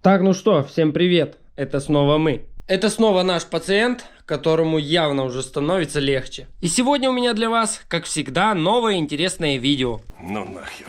Так, ну что, всем привет, это снова мы. Это снова наш пациент, которому явно уже становится легче. И сегодня у меня для вас, как всегда, новое интересное видео. Ну нахер.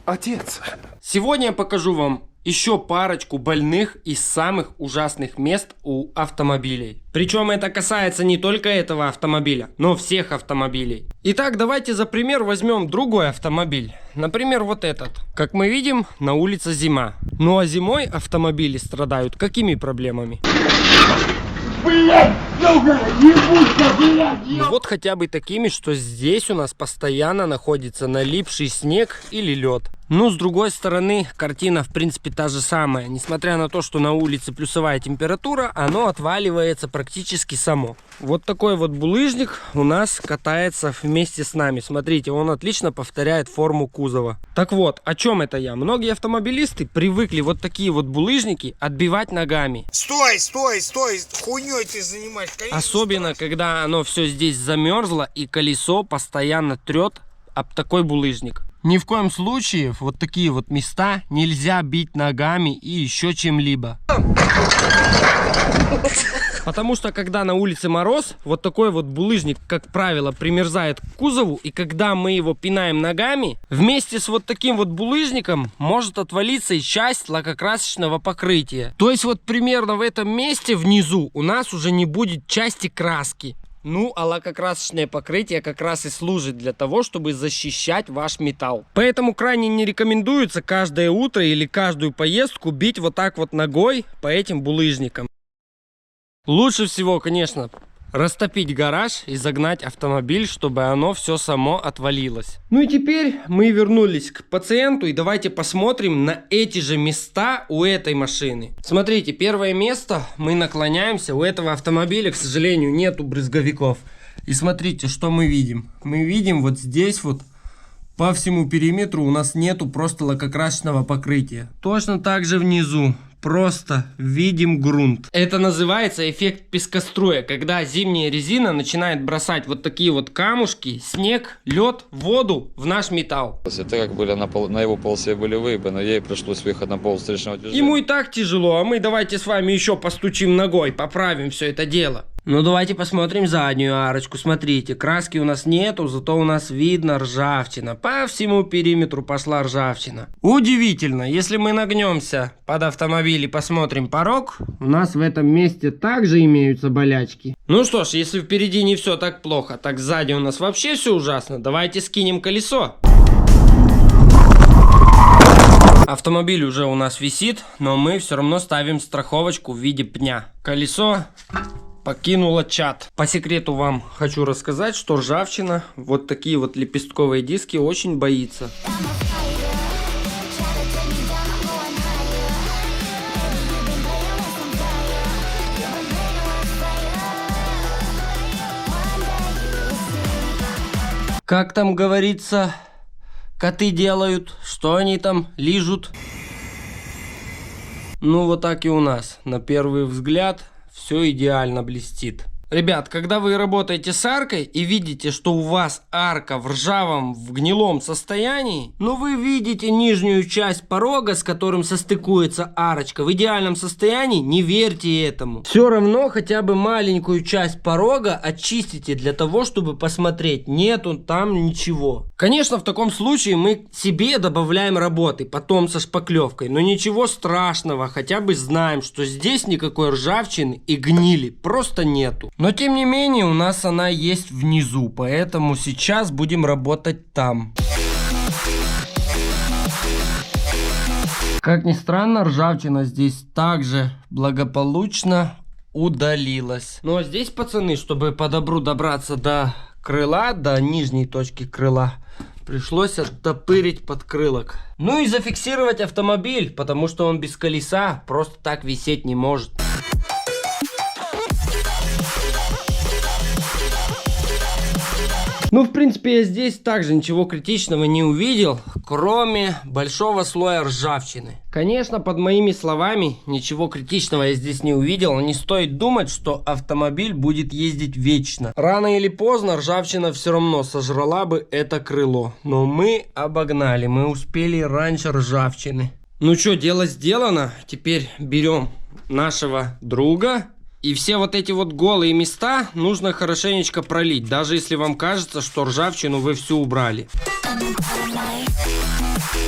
Отец. Сегодня я покажу вам еще парочку больных и самых ужасных мест у автомобилей. Причем это касается не только этого автомобиля, но всех автомобилей. Итак, давайте за пример возьмем другой автомобиль. Например, вот этот. Как мы видим, на улице зима. Ну а зимой автомобили страдают какими проблемами? Ну вот хотя бы такими, что здесь у нас постоянно находится налипший снег или лед. Ну, с другой стороны, картина в принципе та же самая. Несмотря на то, что на улице плюсовая температура, оно отваливается практически само. Вот такой вот булыжник у нас катается вместе с нами. Смотрите, он отлично повторяет форму кузова. Так вот, о чем это я? Многие автомобилисты привыкли вот такие вот булыжники отбивать ногами. Стой, хуйней ты занимаешься. Особенно, когда оно все здесь замерзло и колесо постоянно трет об такой булыжник. Ни в коем случае вот такие вот места нельзя бить ногами и еще чем-либо. Потому что когда на улице мороз, вот такой вот булыжник, как правило, примерзает к кузову. И когда мы его пинаем ногами, вместе с вот таким вот булыжником может отвалиться и часть лакокрасочного покрытия. То есть вот примерно в этом месте внизу у нас уже не будет части краски. Ну, а лакокрасочное покрытие как раз и служит для того, чтобы защищать ваш металл. Поэтому крайне не рекомендуется каждое утро или каждую поездку бить вот так вот ногой по этим булыжникам. Лучше всего, конечно, растопить гараж и загнать автомобиль, чтобы оно все само отвалилось. Ну и теперь мы вернулись к пациенту и давайте посмотрим на эти же места у этой машины. Смотрите, первое место, мы наклоняемся, у этого автомобиля, к сожалению, нету брызговиков. И смотрите, что мы видим. Мы видим вот здесь вот по всему периметру у нас нету просто лакокрасочного покрытия. Точно так же внизу. Просто видим грунт. Это называется эффект пескоструя, когда зимняя резина начинает бросать вот такие вот камушки, снег, лед, воду в наш металл. Так как были на его полосе были выебаны, ей пришлось выехать на пол встречного движения. Ему и так тяжело, а мы давайте с вами еще постучим ногой, поправим все это дело. Ну давайте посмотрим заднюю арочку. Смотрите, краски у нас нету, зато у нас видно ржавчина. По всему периметру пошла ржавчина. Удивительно, если мы нагнемся под автомобиль и посмотрим порог, у нас в этом месте также имеются болячки. Ну что ж, если впереди не все так плохо, так сзади у нас вообще все ужасно. Давайте скинем колесо. Автомобиль уже у нас висит, но мы все равно ставим страховочку в виде пня. Колесо покинула чат. По секрету вам хочу рассказать, что ржавчина, вот такие вот лепестковые диски, очень боится. Как там говорится, коты делают, что они там лижут? Ну вот так и у нас, на первый взгляд. Все идеально блестит. Ребят, когда вы работаете с аркой и видите, что у вас арка в ржавом, в гнилом состоянии, но вы видите нижнюю часть порога, с которым состыкуется арочка, в идеальном состоянии, не верьте этому. Все равно хотя бы маленькую часть порога очистите для того, чтобы посмотреть, нету там ничего. Конечно, в таком случае мы себе добавляем работы, потом со шпаклевкой, но ничего страшного, хотя бы знаем, что здесь никакой ржавчины и гнили просто нету. Но тем не менее у нас она есть внизу, поэтому сейчас будем работать там. Как ни странно, ржавчина здесь также благополучно удалилась. Ну а здесь, пацаны, чтобы по добру добраться до крыла, до нижней точки крыла, пришлось оттопырить подкрылок. Ну и зафиксировать автомобиль, потому что он без колеса просто так висеть не может. Ну, в принципе, я здесь также ничего критичного не увидел, кроме большого слоя ржавчины. Конечно, под моими словами, ничего критичного я здесь не увидел. Не стоит думать, что автомобиль будет ездить вечно. Рано или поздно ржавчина все равно сожрала бы это крыло. Но мы обогнали, мы успели раньше ржавчины. Ну что, дело сделано. Теперь берем нашего друга. И все вот эти вот голые места нужно хорошенечко пролить. Даже если вам кажется, что ржавчину вы всю убрали.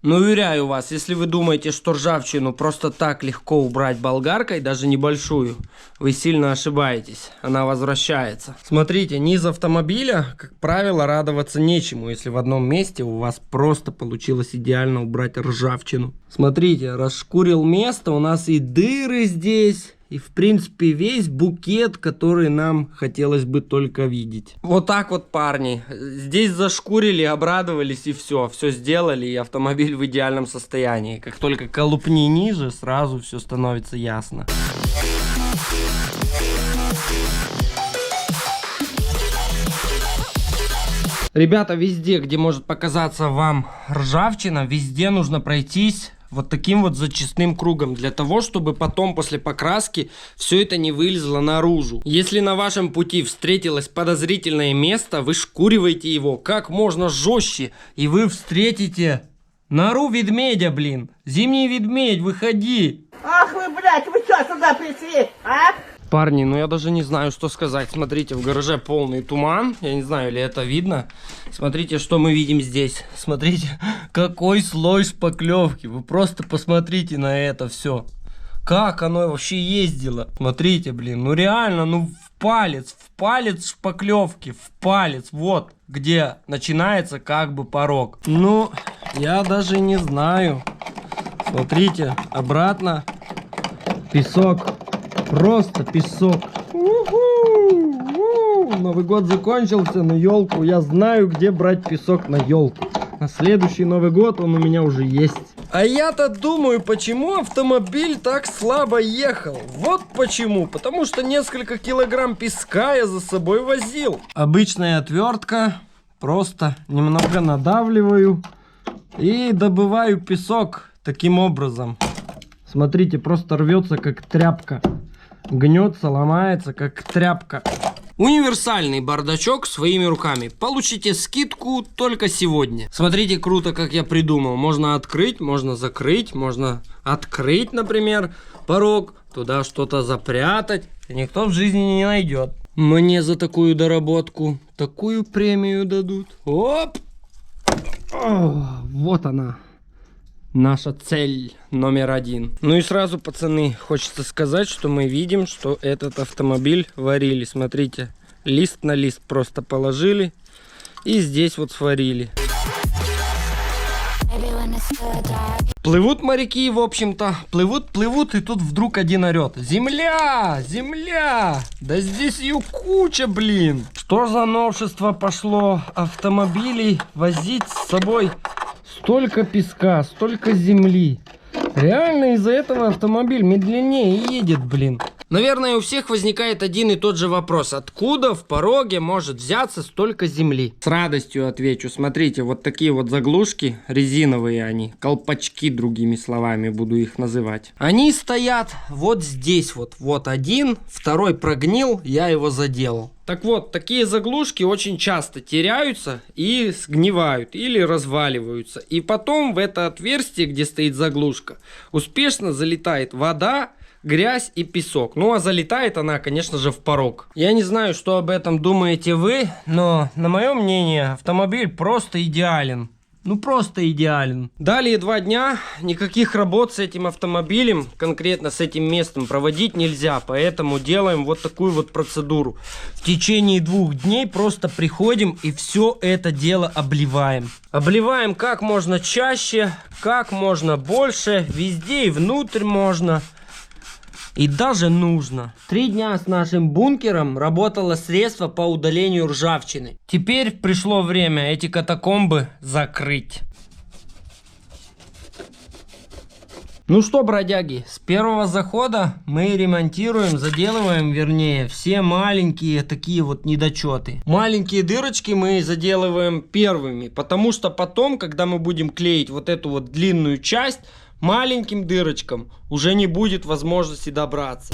Но уверяю вас, если вы думаете, что ржавчину просто так легко убрать болгаркой, даже небольшую, вы сильно ошибаетесь. Она возвращается. Смотрите, низ автомобиля, как правило, радоваться нечему, если в одном месте у вас просто получилось идеально убрать ржавчину. Смотрите, расшкурил место, у нас и дыры здесь. И, в принципе, весь букет, который нам хотелось бы только видеть. Вот так вот, парни. Здесь зашкурили, обрадовались и все. Все сделали, и автомобиль в идеальном состоянии. Как только колупни ниже, сразу все становится ясно. Ребята, везде, где может показаться вам ржавчина, везде нужно пройтись вот таким вот зачистным кругом, для того, чтобы потом после покраски все это не вылезло наружу. Если на вашем пути встретилось подозрительное место, вы шкуриваете его как можно жестче, и вы встретите нору ведмедя, блин. Зимний ведмедь, выходи. Ах вы, блядь, вы что сюда пришли, а? Парни, ну я даже не знаю, что сказать. Смотрите, в гараже полный туман. Я не знаю, или это видно. Смотрите, что мы видим здесь. Смотрите, какой слой шпаклевки. Вы просто посмотрите на это все. Как оно вообще ездило. Смотрите, блин, ну реально, ну в палец шпаклевки, в палец. Вот, где начинается как бы порог. Ну, я даже не знаю. Смотрите, обратно песок. Просто песок. Новый год закончился, на елку. Я знаю, где брать песок на елку. На следующий Новый год он у меня уже есть. А я-то думаю, почему автомобиль так слабо ехал. Вот почему. Потому что несколько килограмм песка я за собой возил. Обычная отвертка. Просто немного надавливаю и добываю песок таким образом. Смотрите, просто рвется как тряпка. Гнется, ломается, как тряпка. Универсальный бардачок своими руками. Получите скидку только сегодня. Смотрите, круто, как я придумал. Можно открыть, можно закрыть, можно открыть, например, порог, туда что-то запрятать. И никто в жизни не найдет. Мне за такую доработку такую премию дадут. Оп! О, вот она. Наша цель номер 1. Ну и сразу, пацаны, хочется сказать, что мы видим, что этот автомобиль варили. Смотрите, лист на лист просто положили и здесь вот сварили. Плывут моряки, в общем-то, плывут, и тут вдруг один орет: земля, земля, да здесь ее куча, блин. Что за новшество пошло автомобилей возить с собой столько песка, столько земли? Реально из-за этого автомобиль медленнее едет, блин. Наверное, у всех возникает один и тот же вопрос: откуда в пороге может взяться столько земли? С радостью отвечу. Смотрите, вот такие вот заглушки, резиновые они, колпачки, другими словами буду их называть. Они стоят вот здесь вот. Вот один, второй прогнил, я его заделал. Так вот, такие заглушки очень часто теряются и сгнивают или разваливаются. И потом в это отверстие, где стоит заглушка, успешно залетает вода, грязь и песок. Ну а залетает она, конечно же, в порог. Я не знаю, что об этом думаете вы, но на мое мнение автомобиль просто идеален. Ну просто идеален. Далее 2 дня никаких работ с этим автомобилем, конкретно с этим местом, проводить нельзя. Поэтому делаем вот такую вот процедуру. В течение 2 дней просто приходим и все это дело обливаем. Обливаем как можно чаще, как можно больше. Везде и внутрь можно. И даже нужно. 3 дня с нашим бункером работало средство по удалению ржавчины. Теперь пришло время эти катакомбы закрыть. Ну что, бродяги, с первого захода мы ремонтируем, заделываем, вернее, все маленькие такие вот недочеты. Маленькие дырочки мы заделываем первыми, потому что потом, когда мы будем клеить вот эту вот длинную часть, маленьким дырочкам уже не будет возможности добраться.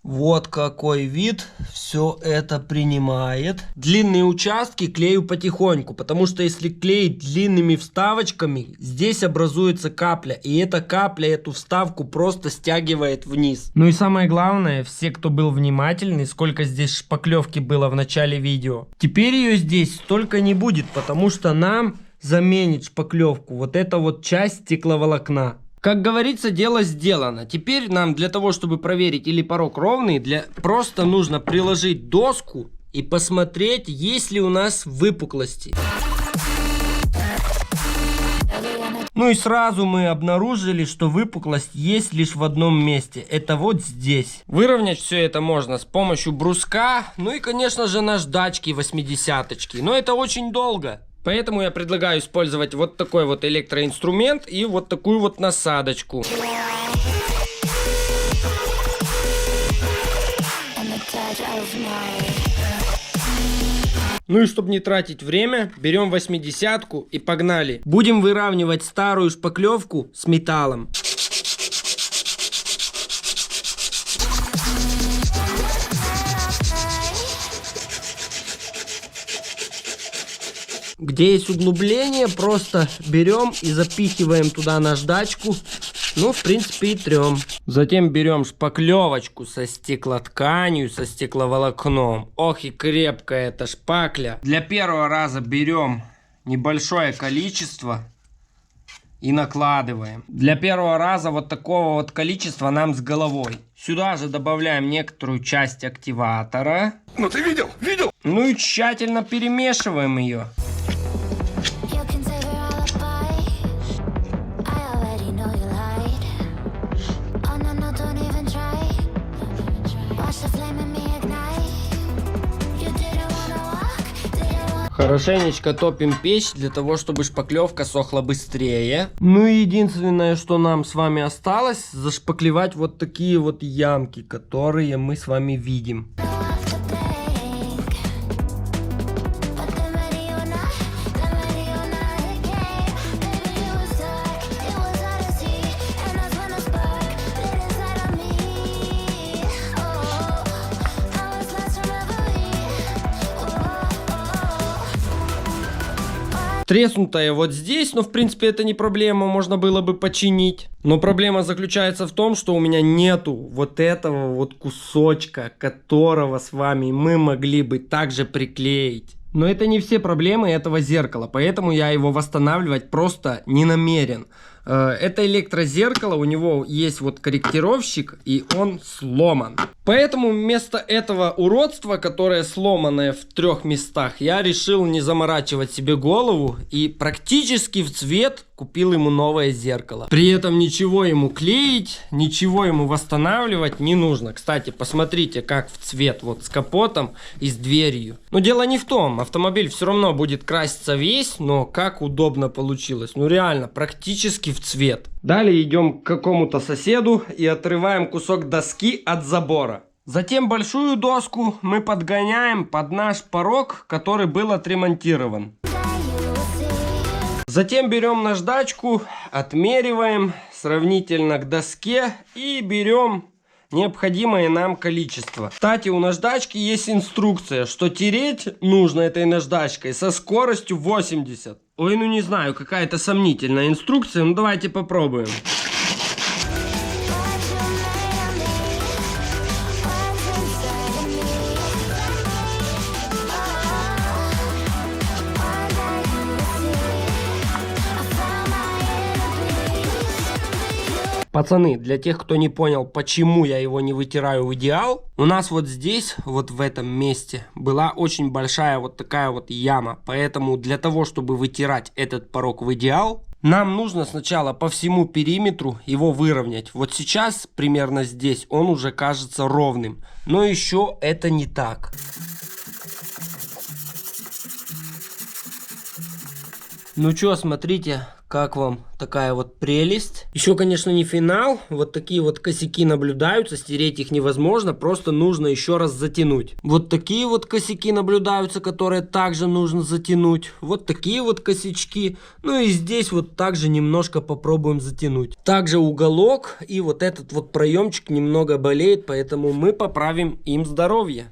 Вот какой вид все это принимает. Длинные участки клею потихоньку, потому что если клеить длинными вставочками, здесь образуется капля, и эта капля эту вставку просто стягивает вниз. Ну и самое главное, все, кто был внимательный, сколько здесь шпаклевки было в начале видео, теперь ее здесь столько не будет, потому что нам заменит шпаклевку вот эта вот часть стекловолокна. Как говорится, дело сделано. Теперь нам для того, чтобы проверить, или порог ровный, просто нужно приложить доску и посмотреть, есть ли у нас выпуклости. Ну и сразу мы обнаружили, что выпуклость есть лишь в одном месте. Это вот здесь. Выровнять все это можно с помощью бруска. Ну и, конечно же, наждачки 80-очки. Но это очень долго. Поэтому я предлагаю использовать вот такой вот электроинструмент и вот такую вот насадочку. Ну и чтобы не тратить время, берем 80-ку и погнали. Будем выравнивать старую шпаклевку с металлом. Где есть углубление, просто берем и запихиваем туда наждачку. Ну, в принципе, и трем. Затем берем шпаклевочку со стеклотканью, со стекловолокном. Ох и крепкая эта шпакля. Для первого раза берем небольшое количество и накладываем. Для первого раза вот такого вот количества нам с головой. Сюда же добавляем некоторую часть активатора. Ну ты видел? Видел? Ну и тщательно перемешиваем ее. Хорошенечко топим печь для того, чтобы шпаклевка сохла быстрее. Ну и единственное, что нам с вами осталось, зашпаклевать вот такие вот ямки, которые мы с вами видим. Треснутая вот здесь, но в принципе это не проблема, можно было бы починить. Но проблема заключается в том, что у меня нету вот этого вот кусочка, которого с вами мы могли бы также приклеить. Но это не все проблемы этого зеркала, поэтому я его восстанавливать просто не намерен. Это электрозеркало, у него есть вот корректировщик, и он сломан. Поэтому вместо этого уродства, которое сломанное в 3 местах, я решил не заморачивать себе голову и практически в цвет купил ему новое зеркало. При этом ничего ему клеить, ничего ему восстанавливать не нужно. Кстати, посмотрите, как в цвет, вот с капотом и с дверью. Но дело не в том, автомобиль все равно будет краситься весь, но как удобно получилось. Ну реально, практически в цвет. Далее идем к какому-то соседу и отрываем кусок доски от забора. Затем большую доску мы подгоняем под наш порог, который был отремонтирован. Затем берем наждачку, отмериваем сравнительно к доске и берем необходимое нам количество. Кстати, у наждачки есть инструкция, что тереть нужно этой наждачкой со скоростью 80. Ой, ну не знаю, какая-то сомнительная инструкция, но давайте попробуем. Пацаны, для тех, кто не понял, почему я его не вытираю в идеал, у нас вот здесь, вот в этом месте, была очень большая вот такая вот яма. Поэтому для того, чтобы вытирать этот порог в идеал, нам нужно сначала по всему периметру его выровнять. Вот сейчас, примерно здесь, он уже кажется ровным. Но еще это не так. Ну что, смотрите, как вам такая вот прелесть. Еще, конечно, не финал. Вот такие вот косяки наблюдаются. Стереть их невозможно. Просто нужно еще раз затянуть. Вот такие вот косяки наблюдаются, которые также нужно затянуть. Вот такие вот косячки. Ну и здесь вот также немножко попробуем затянуть. Также уголок и вот этот вот проемчик немного болеет. Поэтому мы поправим им здоровье.